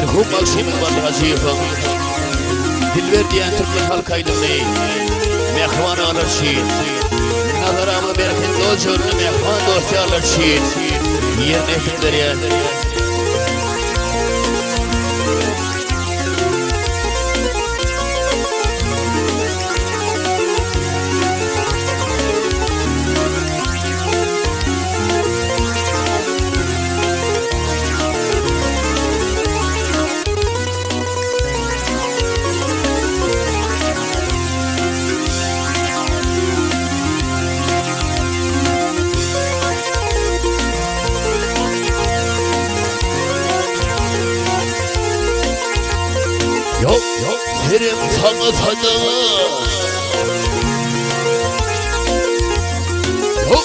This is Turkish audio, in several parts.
merhum Maksim'in vazifem Dilber diyen Türk'ün halk aydınlığı mehvanı alır şiir Nazaramı berkin doçurlu mehvan dosya alır şiir Yerine etikler ya Yok serim sana sana Yok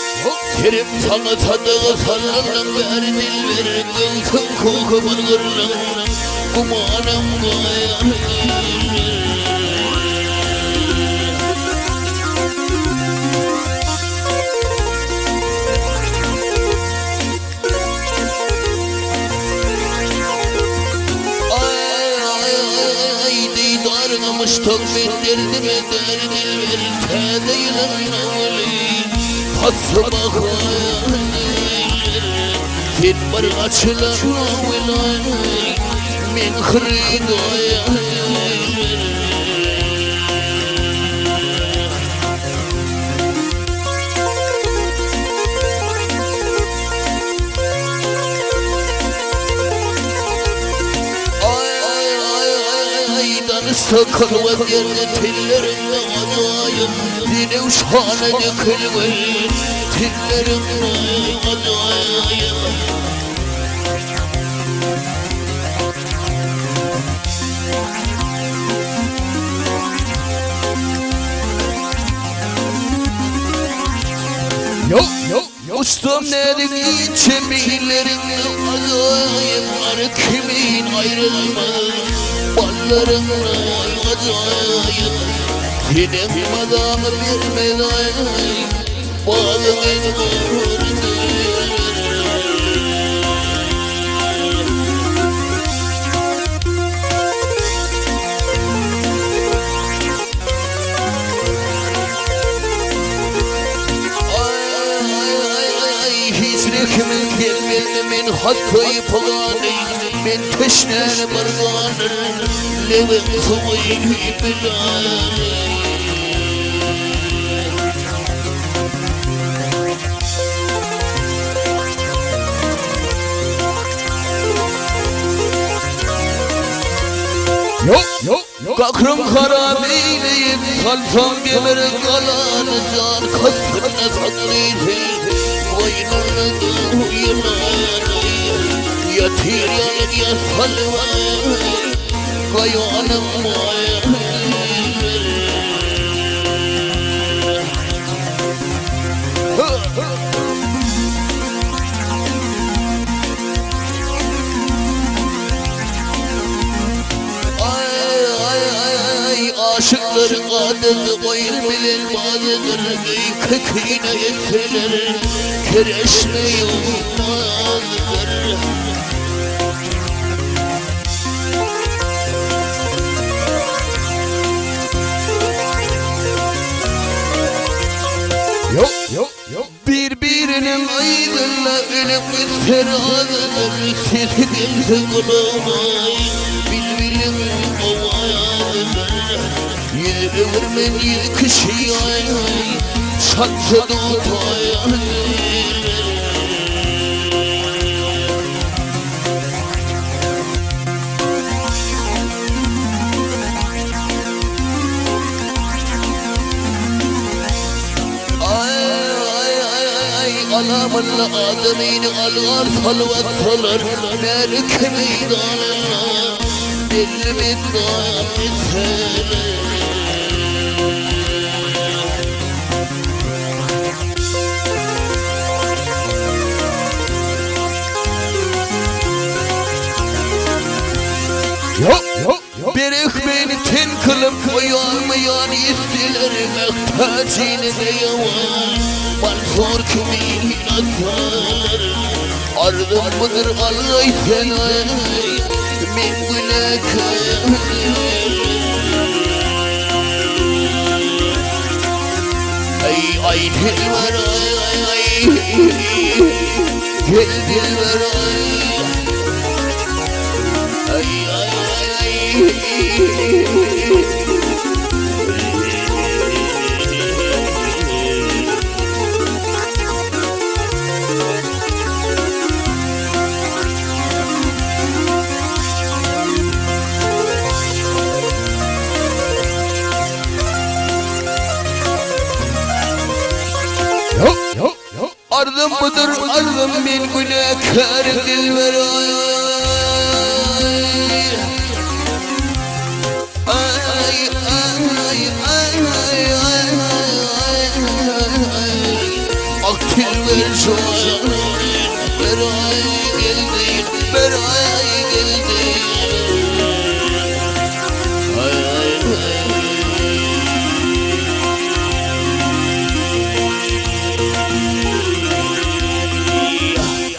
serim sana sana sarılın ver dilber Gülsün kokumun gırlın kumanım bayan Mıştak ben derdime derdilver Tedeylen ağlayı Tatlı bakayım Sen var açılan ağlayı Men kırıdayım Sakal vaziyette tillerimle adayım Dine uşağına dökülmeyin Tillerimle adayım Yok ustam nedir içemeylerimle adayım Arı kimin ayrılmaz Ballarımla adayım Senin adamı vermedayım Bağlı beni vurdu Hicrekimin gelmedi men hattayı pılanıyım Men teşneni barganır Levin kıvıyı bilanır Yok Kakrım kara beyleyip Salsam gemir kalanı can Kasırına saklıydı Boynunu yılanı Yatir yanık ya salvay Kayanım mayır Aşıkların adı oyun bilir bazıdır Kekine yetseler kereşme yolmazdır Yok Birbirinin aydınla ölüp feradıdır Sesi dilse bulamay Bilbilim ovayadır Yüzü vurmen yüz kişi ay Şansı tutay Anamın adımını alar salvat salar Merke meydanına Dilimi dayan etseler Yok Berek beni ten kılıp uyanmayan istiler Mehtacini de yavan Balfor kimi atar Ardın mıdır alay senay min gülakar Ay Dilber ay Gel Dilber ay Ardım budur ardım min gülakar Dilber Ak Dilber şu an Dilber gel Dilber